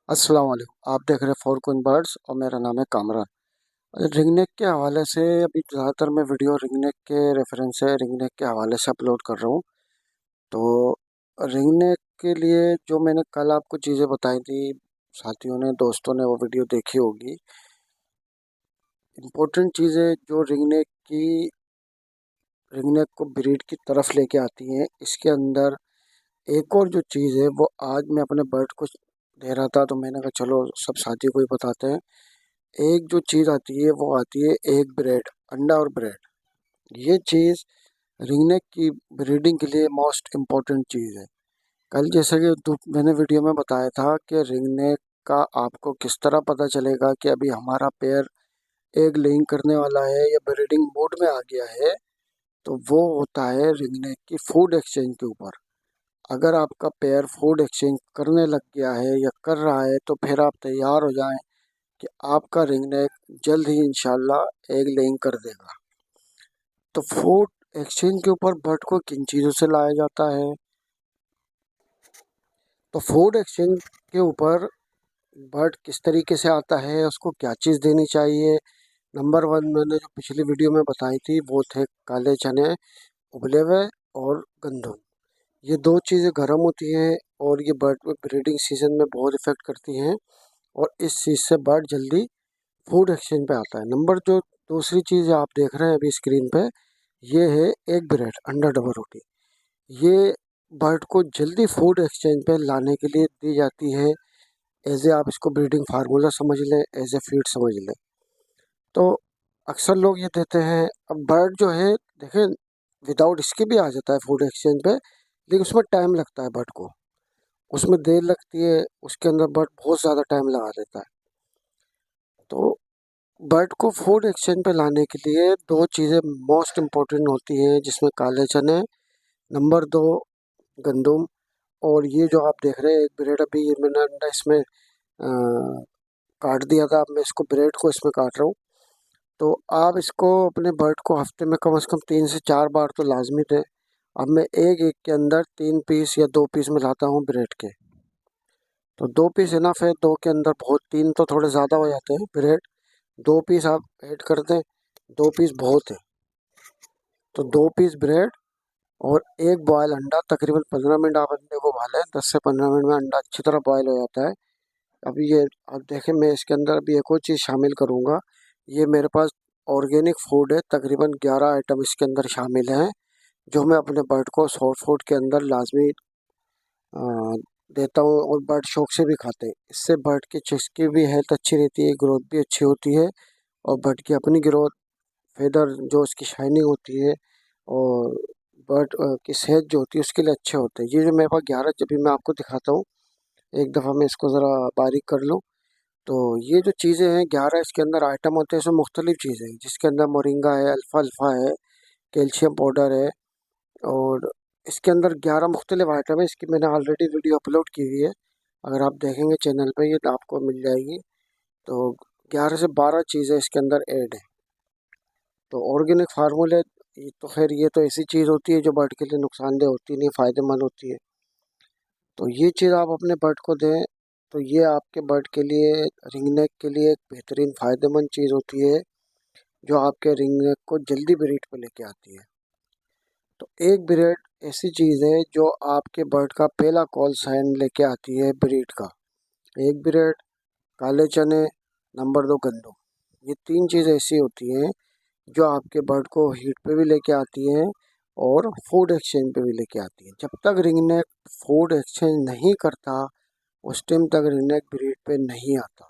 अस्सलाम वालेकुम। आप देख रहे हैं फोर क्वीन बर्ड्स और मेरा नाम है कामरान। रिंगनेक के हवाले से अभी ज़्यादातर मैं वीडियो रिंगनेक के रेफरेंस से रिंगनेक के हवाले से अपलोड कर रहा हूँ। तो रिंगनेक के लिए जो मैंने कल आपको चीज़ें बताई थी, साथियों ने दोस्तों ने वो वीडियो देखी होगी। इम्पोर्टेंट चीज़ें जो रिंगनेक को ब्रीड की तरफ लेके आती हैं, इसके अंदर एक और जो चीज़ है वो आज मैं अपने बर्ड को दे रहा था, तो मैंने कहा चलो सब साथियों को ही बताते हैं। एक जो चीज़ आती है वो आती है एग ब्रेड, अंडा और ब्रेड। ये चीज़ रिंगनेक की ब्रीडिंग के लिए मोस्ट इम्पॉर्टेंट चीज़ है। कल जैसे कि मैंने वीडियो में बताया था कि रिंगनेक का आपको किस तरह पता चलेगा कि अभी हमारा पेयर एग लेइंग करने वाला है या ब्रीडिंग मोड में आ गया है। तो वो होता है रिंगनेक की फूड एक्सचेंज के ऊपर। अगर आपका पेयर फूड एक्सचेंज करने लग गया है या कर रहा है तो फिर आप तैयार हो जाएं कि आपका रिंगनेक जल्द ही इंशाल्लाह एग लेइंग कर देगा। तो फूड एक्सचेंज के ऊपर बर्ड को किन चीज़ों से लाया जाता है? तो फूड एक्सचेंज के ऊपर बर्ड किस तरीके से आता है, उसको क्या चीज़ देनी चाहिए। नंबर वन मैंने जो पिछली वीडियो में बताई थी वो थे काले चने उबले हुए और गंदम। ये दो चीज़ें गर्म होती हैं और ये बर्ड में ब्रीडिंग सीजन में बहुत इफ़ेक्ट करती हैं, और इस चीज़ से बर्ड जल्दी फूड एक्सचेंज पे आता है। नंबर जो दूसरी चीज़ आप देख रहे हैं अभी स्क्रीन पे, ये है एग ब्रेड, अंडा डबल रोटी। ये बर्ड को जल्दी फूड एक्सचेंज पे लाने के लिए दी जाती है। एज ए आप इसको ब्रीडिंग फार्मूला समझ लें, एज ए फीड समझ लें। तो अक्सर लोग ये देते हैं। अब बर्ड जो है देखें, विदाउट इसके भी आ जाता है फूड एक्सचेंज पे, लेकिन उसमें टाइम लगता है बर्ड को, उसमें देर लगती है, उसके अंदर बर्ड बहुत ज़्यादा टाइम लगा देता है। तो बर्ड को फूड एक्सचेंज पे लाने के लिए दो चीज़ें मोस्ट इम्पोर्टेंट होती हैं, जिसमें काले चने, नंबर दो गंदम, और ये जो आप देख रहे हैं एक ब्रेड, अभी ये मैंने अंडा इसमें काट दिया था, अब मैं इसको ब्रेड को इसमें काट रहा हूँ। तो आप इसको अपने बर्ड को हफ्ते में कम से कम 3 से 4 बार तो लाजमी दें। अब मैं एक एक के अंदर 3 पीस या 2 पीस मिलाता हूँ ब्रेड के। तो 2 पीस इनफ है, दो के अंदर बहुत, तीन तो थोड़े ज़्यादा हो जाते हैं ब्रेड। 2 पीस आप ऐड कर दें, 2 पीस बहुत है। तो 2 पीस ब्रेड और एक बॉयल अंडा, तकरीबन 15 मिनट आप अंडे को उबालें, 10 से 15 मिनट में अंडा अच्छी तरह बॉयल हो जाता है। अभी ये अब देखें, मैं इसके अंदर अभी एक और चीज़ शामिल करूँगा। ये मेरे पास ऑर्गेनिक फूड है, तकरीबन 11 आइटम इसके अंदर शामिल हैं, जो मैं अपने बर्ड को सॉफ्ट फूड के अंदर लाजमी देता हूँ, और बर्ड शौक से भी खाते हैं। इससे बर्ड की चेस्ट की भी हेल्थ अच्छी रहती है, ग्रोथ भी अच्छी होती है, और बर्ड की अपनी ग्रोथ, फेदर जो उसकी शाइनिंग होती है, और बर्ड की सेहत जो होती है उसके लिए अच्छे होते हैं। ये जो मेरे पास 11, जब भी मैं आपको दिखाता हूँ, एक दफ़ा मैं इसको ज़रा बारीक कर लूँ। तो ये जो चीज़ें हैं 11 इसके अंदर आइटम होते हैं, इसमें मुख्तलिफ चीज़ें हैं, जिसके अंदर मोरिंगा है, अल्फ़ा अल्फ़ा है, कैल्शियम पाउडर है, और इसके अंदर 11 मुख्तलिफ आइटम है। इसकी मैंने ऑलरेडी वीडियो अपलोड की हुई है, अगर आप देखेंगे चैनल पे ये तो आपको मिल जाएगी। तो 11 से 12 चीज़ें इसके अंदर ऐड है। तो ऑर्गेनिक फार्मूले, ये तो खैर ये तो ऐसी चीज़ होती है जो बर्ड के लिए नुकसानदेह होती नहीं, फ़ायदेमंद होती है। तो ये चीज़ आप अपने बर्ड को दें, तो ये आपके बर्ड के लिए, रिंगनेक के लिए एक बेहतरीन फ़ायदेमंद चीज़ होती है, जो आपके रिंगनेक को जल्दी ब्रीड पे लेके आती है। तो एक ब्रीड ऐसी चीज़ है जो आपके बर्ड का पहला कॉल साइन लेके आती है ब्रीड का। एक ब्रीड, काले चने, नंबर दो गंदम। ये तीन चीज़ ऐसी होती हैं जो आपके बर्ड को हीट पे भी लेके आती हैं और फूड एक्सचेंज पे भी लेके आती हैं। जब तक रिंगनेक फूड एक्सचेंज नहीं करता, उस टाइम तक रिंगनेक ब्रीड पे नहीं आता।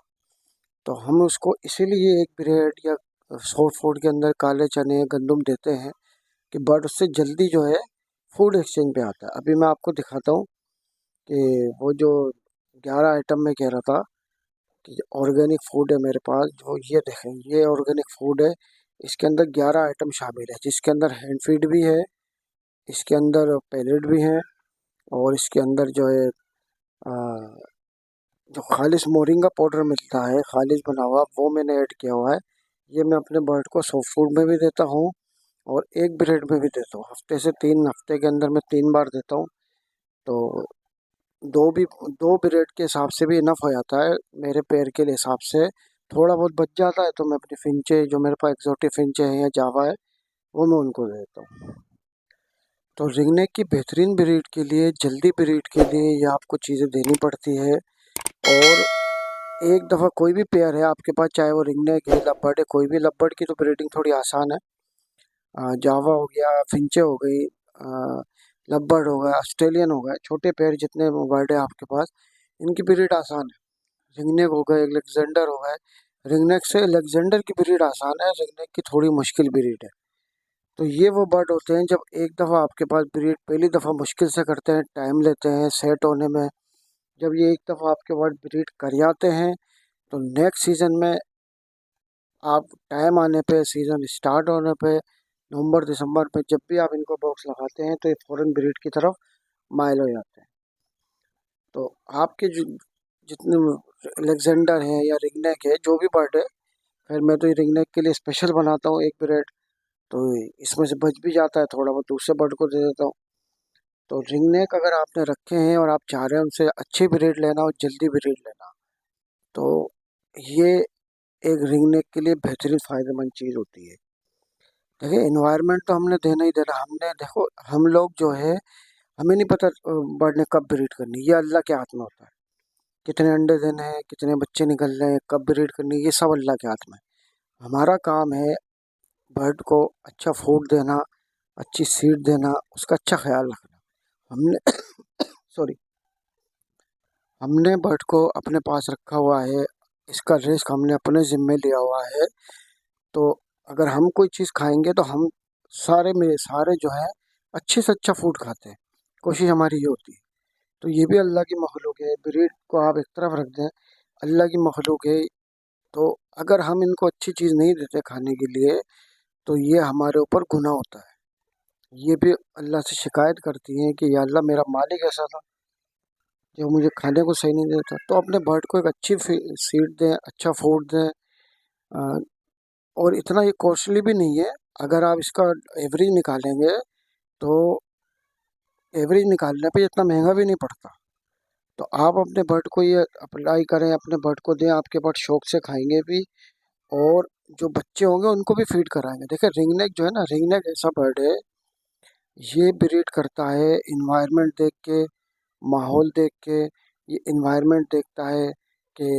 तो हम उसको इसीलिए एक ब्रेड या सॉफ्ट फूड के अंदर काले चने गंदम देते हैं कि बर्ड उससे जल्दी जो है फूड एक्सचेंज पे आता है। अभी मैं आपको दिखाता हूँ कि वो जो 11 आइटम में कह रहा था कि ऑर्गेनिक फूड है मेरे पास, जो ये देखें, ये ऑर्गेनिक फूड है। इसके अंदर 11 आइटम शामिल है, जिसके अंदर हैंड फीड भी है, इसके अंदर पैलेट भी है, और इसके अंदर जो है आ, जो खालिश मोरिंगा पाउडर मिलता है खालिश बना हुआ, वो मैंने ऐड किया हुआ है। ये मैं अपने बर्ड को सॉफ्ट फूड में भी देता हूँ और एक ब्रेड में भी देता हूँ। हफ्ते से 3 हफ्ते के अंदर मैं 3 बार देता हूँ। तो दो ब्रेड के हिसाब से भी इनफ हो जाता है मेरे पैर के हिसाब से। थोड़ा बहुत बच जाता है तो मैं अपनी फिंचे, जो मेरे पास एक्सोटिक फिंचे हैं या जावा है, वो मैं उनको दे देता हूँ। तो रिंगनेक की बेहतरीन ब्रीड के लिए, जल्दी ब्रीड के लिए ये आपको चीज़ें देनी पड़ती है। और एक दफ़ा कोई भी पेयर है आपके पास, चाहे वो रिंगनेक है, लबर्ड है, कोई भी, लबर्ड की तो ब्रीडिंग थोड़ी आसान है। जावा हो गया, फिंचे हो गई, लबर्ड हो गया, ऑस्ट्रेलियन हो गया, छोटे पेयर जितने बर्ड है आपके पास, इनकी ब्रीड आसान है। रिंगनेक हो गए, अलेक्जेंडर हो गए। रिंगनेक से अलेक्जेंडर की ब्रीड आसान है, रिंगनेक की थोड़ी मुश्किल ब्रीड है। तो ये वो बर्ड होते हैं जब एक दफ़ा आपके पास ब्रीड पहली दफ़ा मुश्किल से करते हैं, टाइम लेते हैं सेट होने में। जब ये एक दफ़ा आपके पास ब्रीड कर जाते हैं तो नेक्स्ट सीज़न में आप टाइम आने पे, सीज़न स्टार्ट होने पे, नवंबर दिसंबर में जब भी आप इनको बॉक्स लगाते हैं तो ये फॉरेन ब्रीड की तरफ माइल हो जाते हैं। तो आपके जितने अलेक्जेंडर हैं या रिंगनेक है, जो भी बर्ड है, फिर मैं तो ये रिंगनेक के लिए स्पेशल बनाता हूँ एक ब्रीड। तो इसमें से बच भी जाता है, थोड़ा बहुत दूसरे बर्ड को दे देता हूँ। तो रिंगनेक अगर आपने रखे हैं और आप चाह रहे हैं उनसे अच्छी ब्रीड लेना और जल्दी ब्रीड लेना, तो ये एक रिंगनेक के लिए बेहतरीन फ़ायदेमंद चीज़ होती है। देखिए, एनवायरनमेंट तो हमने देना ही देना। हमने देखो, हम लोग जो है, हमें नहीं पता बर्ड ने कब ब्रीड करनी है, ये अल्लाह के हाथ में होता है। कितने अंडे देने हैं, कितने बच्चे निकल रहे हैं, कब ब्रीड करनी है, ये सब अल्लाह के हाथ में है। हमारा काम है बर्ड को अच्छा फूड देना, अच्छी सीड देना, उसका अच्छा ख्याल रखना। हमने सॉरी, हमने बर्ड को अपने पास रखा हुआ है, इसका रिस्क हमने अपने ज़िम्मे लिया हुआ है। तो अगर हम कोई चीज़ खाएंगे तो हम सारे में सारे जो है अच्छे से अच्छा फूड खाते हैं, कोशिश हमारी ये होती है। तो ये भी अल्लाह की मखलूक है, ब्रीड को आप एक तरफ रख दें, अल्लाह की मखलूक है। तो अगर हम इनको अच्छी चीज़ नहीं देते खाने के लिए तो ये हमारे ऊपर गुनाह होता है। ये भी अल्लाह से शिकायत करती हैं कि या अल्लाह, मेरा मालिक ऐसा था जो मुझे खाने को सही नहीं देता। तो अपने बर्ड को एक अच्छी सीड दें, अच्छा फूड दें। अ, और इतना ये कॉस्टली भी नहीं है। अगर आप इसका एवरेज निकालेंगे तो एवरेज निकालने पे इतना महंगा भी नहीं पड़ता। तो आप अपने बर्ड को ये अप्लाई करें, अपने बर्ड को दें, आपके बर्ड शौक से खाएंगे भी, और जो बच्चे होंगे उनको भी फीड कराएंगे। देखिए, रिंगनेक जो है ना, रिंगनेक ऐसा बर्ड है, ये ब्रीड करता है इन्वायरमेंट देख के, माहौल देख के। ये इन्वायरमेंट देखता है कि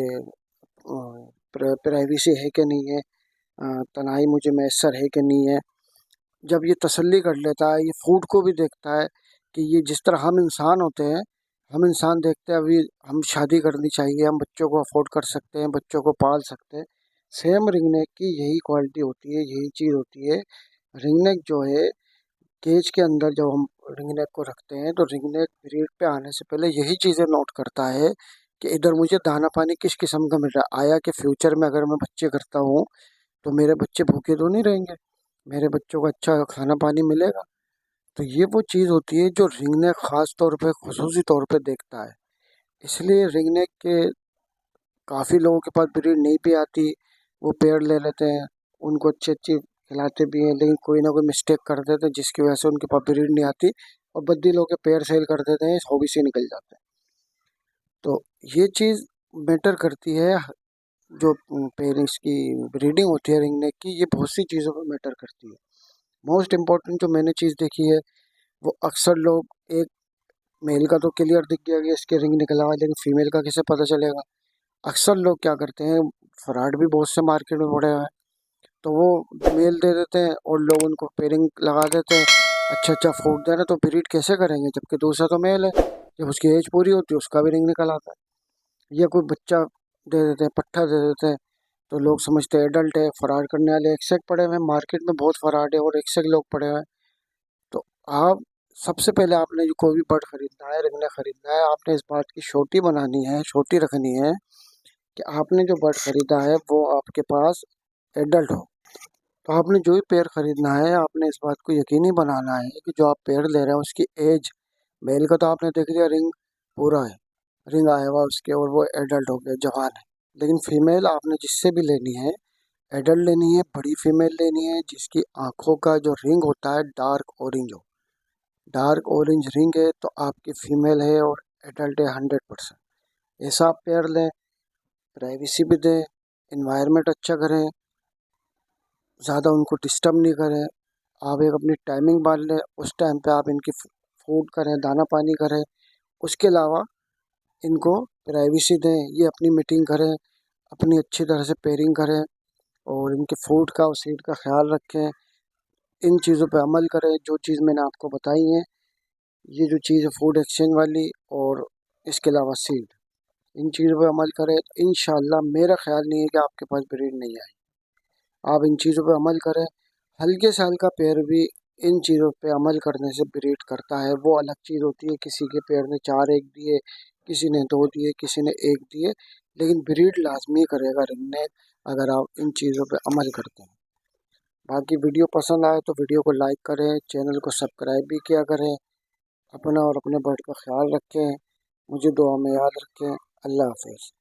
प्राइवेसी है कि नहीं है, तनाई मुझे मैसर है कि नहीं है। जब ये तसल्ली कर लेता है, ये फूड को भी देखता है कि ये जिस तरह हम इंसान होते हैं, हम इंसान देखते हैं अभी हम शादी करनी चाहिए, हम बच्चों को अफोर्ड कर सकते हैं, बच्चों को पाल सकते हैं। सेम रिंगनेक की यही क्वालिटी होती है, यही चीज़ होती है। रिंगनेक जो है, केज के अंदर जब हम रिंगनेक को रखते हैं तो रिंगनेक ब्रीड पे आने से पहले यही चीज़ें नोट करता है कि इधर मुझे दाना पानी किस किस्म का मिल रहा है। आया कि फ्यूचर में अगर मैं बच्चे करता हूँ तो मेरे बच्चे भूखे तो नहीं रहेंगे, मेरे बच्चों को अच्छा खाना पानी मिलेगा। तो ये वो चीज़ होती है जो रिंगनेक ख़ास तौर पे, खुसूसी तौर पे देखता है। इसलिए रिंगनेक के काफ़ी लोगों के पास ब्रीड नहीं भी आती, वो पेड़ ले लेते हैं, उनको अच्छी अच्छी खिलाते भी हैं, लेकिन कोई ना कोई मिस्टेक कर देते हैं जिसकी वजह से उनके पास ब्रीड नहीं आती, और बद्दी लोग के पेड़ सेल कर देते हैं, हॉबी से निकल जाते हैं। तो ये चीज़ मैटर करती है, जो पेरेंट्स की ब्रीडिंग होती है रिंगनेक की, ये बहुत सी चीज़ों पर मैटर करती है। मोस्ट इम्पॉर्टेंट जो मैंने चीज़ देखी है, वो अक्सर लोग, एक मेल का तो क्लियर दिख गया कि इसके रिंग निकला हुआ है, लेकिन फीमेल का कैसे पता चलेगा। अक्सर लोग क्या करते हैं, फ्रॉड भी बहुत से मार्केट में पड़े हुए हैं, तो वो मेल दे देते हैं और लोग उनको पेयरिंग लगा देते हैं, अच्छा अच्छा फूड दे रहे हैं, तो ब्रीड कैसे करेंगे जबकि दूसरा तो मेल है। जब उसकी एज पूरी होती है उसका भी रिंग निकल आता है। या कोई बच्चा दे देते हैं, पट्ठा दे देते हैं, तो लोग समझते हैं एडल्ट है। फरार करने वाले एक से एक पड़े हुए हैं मार्केट में, बहुत फराड है और एक से एक लोग पड़े हुए हैं। तो आप, सबसे पहले आपने जो कोई भी बर्ड खरीदना है, रिंगने खरीदना है, आपने इस बात की छोटी बनानी है, छोटी रखनी है कि आपने जो बर्ड खरीदा है वो आपके पास एडल्ट हो। तो आपने जो भी पेयर खरीदना है, आपने इस बात को यकीनी बनाना है कि जो आप पेयर ले रहे हैं उसकी एज, मेल का तो आपने देख लिया, रिंग पूरा है, रिंग आया हुआ उसके, और वो एडल्ट हो गया, जवान है। लेकिन फीमेल आपने जिससे भी लेनी है, एडल्ट लेनी है, बड़ी फीमेल लेनी है, जिसकी आंखों का जो रिंग होता है डार्क ऑरेंज हो। डार्क ऑरेंज रिंग है तो आपकी फीमेल है, और एडल्ट है 100%। ऐसा आप पेयर लें, प्राइवेसी भी दें, इन्वायरमेंट अच्छा करें, ज़्यादा उनको डिस्टर्ब नहीं करें। आप एक अपनी टाइमिंग बांध लें, उस टाइम पे आप इनकी फूड करें, दाना पानी करें। उसके अलावा इनको प्राइवेसी दें, ये अपनी मीटिंग करें, अपनी अच्छी तरह से पेयरिंग करें और इनके फूड का और सीड का ख्याल रखें। इन चीज़ों पे अमल करें जो चीज़ मैंने आपको बताई हैं। ये जो चीज़ है फूड एक्सचेंज वाली और इसके अलावा सीड, इन चीज़ों पे अमल करें तो इंशाल्लाह मेरा ख्याल नहीं है कि आपके पास ब्रीड नहीं आए। आप इन चीज़ों पे अमल करें। हल्के से हल्का पेड़ भी इन चीज़ों पे अमल करने से ब्रीड करता है, वो अलग चीज़ होती है। किसी के पेड़ ने 4 एग दिए, किसी ने 2 दिए, किसी ने 1 दिए, लेकिन ब्रीड लाजमी करेगा रिंगनेक अगर आप इन चीज़ों पे अमल करते हैं। बाकी वीडियो पसंद आए तो वीडियो को लाइक करें, चैनल को सब्सक्राइब भी किया करें। अपना और अपने बर्ड का ख्याल रखें, मुझे दुआ में याद रखें। अल्लाह हाफ़िज़।